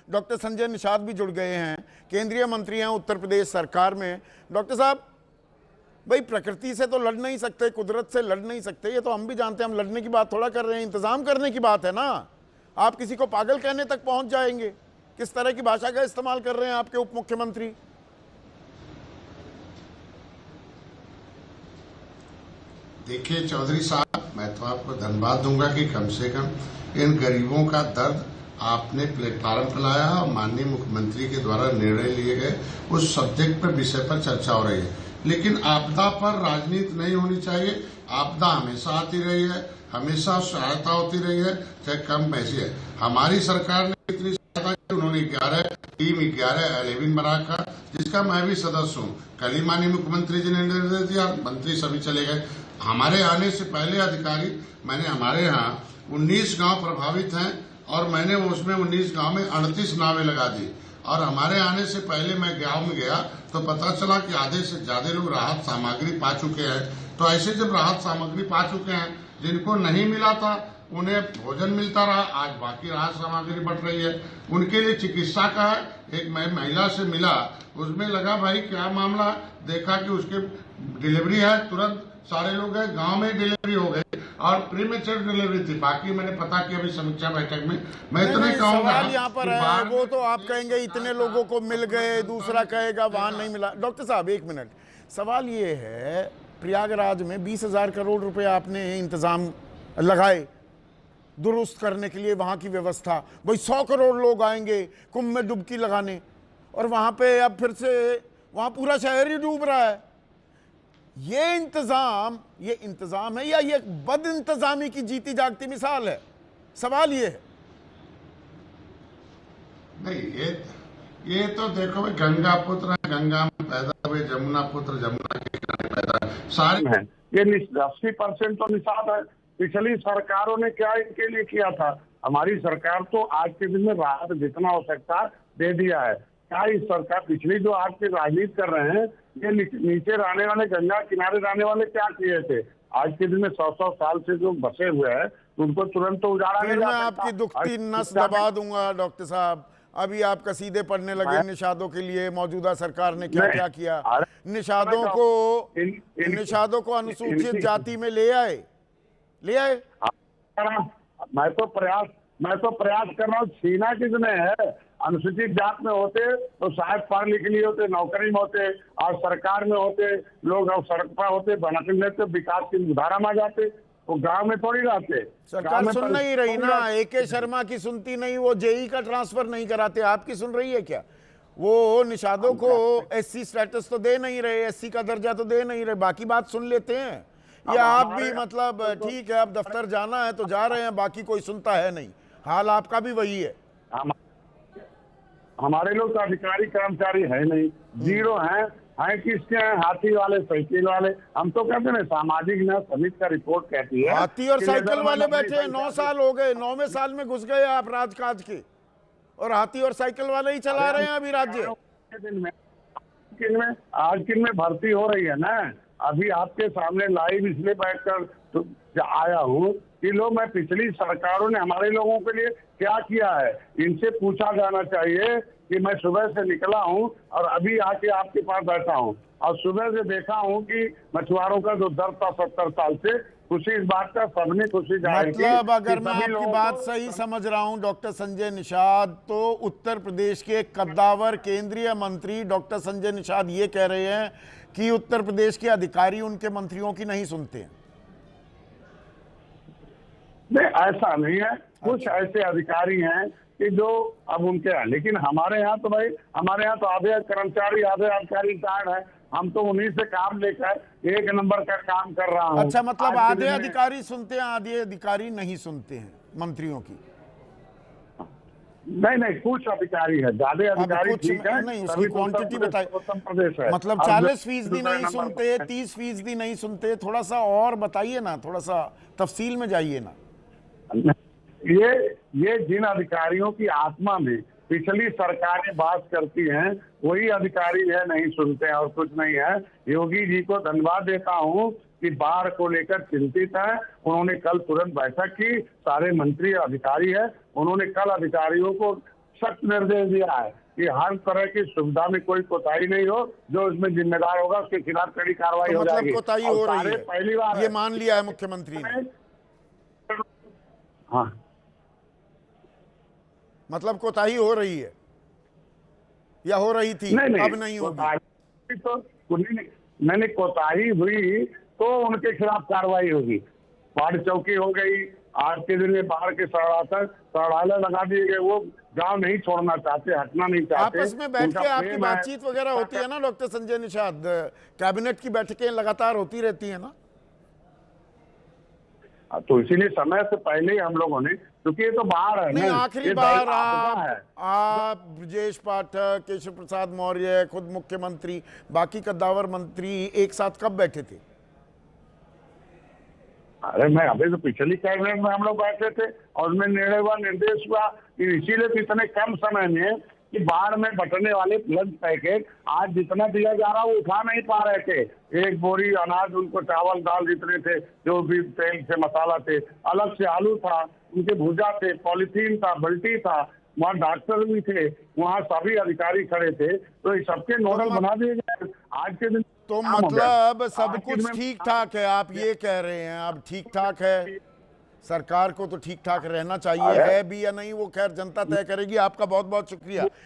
Doctor Sanjay Nishad भी जुड़ गए हैं, केंद्रीय मंत्री हैं उत्तर प्रदेश सरकार में। डॉक्टर साहब, भाई प्रकृति से तो लड़ नहीं सकते, कुदरत से लड़ नहीं सकते, ये तो हम भी जानते हैं। हम लड़ने की बात थोड़ा कर रहे हैं, इंतजाम करने की बात है ना। आप किसी को पागल कहने तक पहुंच जाएंगे। किस तरह की भाषा का इस्तेमाल कर रहे हैं आपके उप मुख्यमंत्री। देखिए चौधरी साहब, मैं तो आपको धन्यवाद दूंगा कि कम से कम इन गरीबों का दर्द आपने प्लेटफार्म पर लाया और माननीय मुख्यमंत्री के द्वारा निर्णय लिए गए उस सब्जेक्ट पर, विषय पर चर्चा हो रही है। लेकिन आपदा पर राजनीति नहीं होनी चाहिए। आपदा हमेशा आती रही है, हमेशा सहायता होती रही है, चाहे कम पैसे है। हमारी सरकार ने इतनी सहायता की, उन्होंने 11 बना रखा, जिसका मैं भी सदस्य हूँ। कल ही माननीय मुख्यमंत्री जी ने निर्देश दिया, मंत्री सभी चले गए। हमारे आने से पहले अधिकारी, मैंने हमारे यहाँ 19 गांव प्रभावित हैं और मैंने उसमें 19 गांव में 38 नावें लगा दी। और हमारे आने से पहले मैं गांव में गया तो पता चला कि आधे से ज्यादा लोग राहत सामग्री पा चुके हैं। तो ऐसे जब राहत सामग्री पा चुके हैं, जिनको नहीं मिला था उन्हें भोजन मिलता रहा, आज बाकी राहत सामग्री बढ़ रही है। उनके लिए चिकित्सा का है। एक मैं महिला से मिला, उसमें लगा भाई क्या मामला, देखा कि उसके डिलीवरी है, तुरंत सारे लोग गए, गांव में डिलीवरी हो गई और प्रीमेच्योर डिलीवरी थी। बाकी मैंने पता किया अभी समीक्षा बैठक में। मैं तो नहीं कहूंगा, सवाल यहाँ पर है, वो तो आप कहेंगे इतने लोगों को मिल गए, दूसरा कहेगा वहां नहीं मिला। डॉक्टर साहब एक मिनट, सवाल ये है, प्रयागराज में 20,000 करोड़ रुपए आपने इंतजाम लगाए दुरुस्त करने के लिए, वहां की व्यवस्था। भाई 100 करोड़ लोग आएंगे कुंभ में डुबकी लगाने, और वहां पे अब फिर से वहां पूरा शहर ही डूब रहा है। ये इंतजाम है या ये बद इंतजामी की जीती जागती मिसाल है? सवाल ये है। नहीं, ये तो देखो भाई, गंगा पुत्र गंगा में पैदा हुए, जमुना पुत्र जमुना के किनारे पैदा, सारे हैं। ये 80% तो निषाद है। पिछली सरकारों ने क्या इनके लिए किया था? हमारी सरकार तो आज के दिन में राहत जितना हो सकता दे दिया है। क्या इस सरकार, पिछली जो आज की राजनीति कर रहे हैं, ये नीचे रहने वाले, गंगा किनारे रहने वाले क्या किए थे? आज के दिन में 100 साल से जो बसे हुए हैं उनको तुरंत तो उजाड़ा नहीं जा सकता। मैं आपकी दुखती नस दबा दूंगा डॉक्टर साहब। अभी आप कसीदे पढ़ने लगे निषादों के लिए, मौजूदा सरकार ने क्या क्या किया। निषादों को अनुसूचित जाति में ले आए। मैं तो प्रयास कर रहा हूँ, छीना किसने है? अनुसूचित जात में होते तो शायद पढ़ लिख लिए होते, नौकरी में होते और सरकार में होते, लोग अब सड़क पर होते, बना लेते, विकास की धारा में आ जाते। वो गांव में थोड़ी रहते। सरकार सुन नहीं रही ना, AK शर्मा की सुनती नहीं, वो JEE का ट्रांसफर नहीं कराते। आपकी सुन रही है क्या? वो निषादों को SC स्टेटस तो दे नहीं रहे, SC का दर्जा तो दे नहीं रहे, बाकी बात सुन लेते हैं। या आप भी मतलब ठीक है, अब दफ्तर जाना है तो जा रहे हैं, बाकी कोई सुनता है नहीं। हाल आपका भी वही है। हमारे लोग तो अधिकारी कर्मचारी है नहीं, जीरो हैं किसके हैं? हाथी वाले, साइकिल वाले। हम तो कहते हैं सामाजिक न्याय समिति का रिपोर्ट कहती है हाथी और साइकिल वाले बैठे हैं। 9 साल हो गए, 9वें साल में घुस गए आप राजकाज के, और हाथी और साइकिल वाले ही चला रहे हैं अभी राज्य। आज किन में भर्ती हो रही है ना। अभी आपके सामने लाइव इसलिए बैठकर तो आया हूँ कि मैं पिछली सरकारों ने हमारे लोगों के लिए क्या किया है, इनसे पूछा जाना चाहिए। कि मैं सुबह से निकला हूं और अभी आके आपके पास बैठा हूं और सुबह से देखा हूं कि मछुआरों का जो दर्द था 70 साल से, खुशी इस बात का सबने खुशी जाहिर की। मतलब अगर मैं आपकी बात सही समझ रहा हूं डॉक्टर संजय निषाद, तो उत्तर प्रदेश के कद्दावर केंद्रीय मंत्री डॉक्टर संजय निषाद ये कह रहे हैं कि उत्तर प्रदेश के अधिकारी उनके मंत्रियों की नहीं सुनते। नहीं, ऐसा नहीं है। कुछ ऐसे अधिकारी हैं कि जो अब उनके हैं, लेकिन हमारे यहाँ तो भाई, हमारे यहाँ तो आधे कर्मचारी आधे अधिकारी रिटायर्ड है। हम तो उन्हीं से काम लेकर 1 नंबर का काम कर रहा हूँ। अच्छा, मतलब आधे अधिकारी सुनते हैं, आधे अधिकारी नहीं सुनते हैं मंत्रियों की? नहीं, कुछ अधिकारी है, ज्यादा अधिकारी ठीक है। नहीं, उसकी क्वांटिटी बताइए। उत्तर प्रदेश है, मतलब 40% नहीं सुनते, 30% नहीं सुनते, थोड़ा सा और बताइए ना, थोड़ा सा तफसील में जाइए ना। ये जिन अधिकारियों की आत्मा में पिछली सरकारें बात करती हैं, वही अधिकारी है नहीं सुनते हैं, और कुछ नहीं है। योगी जी को धन्यवाद देता हूं कि बाढ़ को लेकर चिंतित है। उन्होंने कल तुरंत बैठक की, सारे मंत्री अधिकारी है, उन्होंने कल अधिकारियों को सख्त निर्देश दिया है कि हर तरह की सुविधा में कोई कोताही नहीं हो, जो उसमें जिम्मेदार होगा उसके खिलाफ कड़ी कार्रवाई तो हो मतलब जाएगी। कोताही और हो रही सारे है, पहली बार ये मान लिया है मुख्यमंत्री ने। हाँ, मतलब कोताही हो रही है या हो रही थी, नहीं अब नहीं होगी। कोताही तो नहीं, कोताही हुई तो उनके खिलाफ कार्रवाई होगी। बाढ़ चौकी हो गई, आज के दिन में बाढ़ के सड़ाले लगा दिए गए, वो गांव नहीं छोड़ना चाहते, हटना नहीं चाहते। आपस में बैठ उनका के आपकी प्रेम है। बातचीत वगैरह होती है ना डॉक्टर संजय निषाद? कैबिनेट की बैठकें लगातार होती रहती है ना? तो इसीलिए समय से पहले ही हम लोगों ने, क्योंकि ये तो बाढ़ है नहीं, ना, आखिरी ये बार आपदा है। आप ब्रजेश पाठक, केशव प्रसाद मौर्य, खुद मुख्यमंत्री, बाकी कद्दावर मंत्री एक साथ कब बैठे थे? अरे मैं अभी तो पिछली कैबिनेट में हम लोग बैठे थे और उसमें निर्णय हुआ, निर्देश हुआ कि इसीलिए तो इतने कम समय में कि बाढ़ में बंटने वाले लंच पैकेट आज जितना दिया जा रहा वो उठा नहीं पा रहे थे। एक बोरी अनाज, उनको चावल दाल जितने थे, जो भी तेल से मसाला थे, अलग से आलू था, उनके भुजा थे, पॉलिथीन था, बल्टी था, वहाँ डॉक्टर भी थे, वहाँ सभी अधिकारी खड़े थे, तो ये सबके नोडल बना दिए गए। आज के दिन तो काम हो गया। मतलब सब आज के कुछ दिन में- ठीक ठाक है, आप ये कह रहे हैं? अब ठीक ठाक है, सरकार को तो ठीक ठाक रहना चाहिए, है भी या नहीं वो खैर जनता तय करेगी। आपका बहुत बहुत शुक्रिया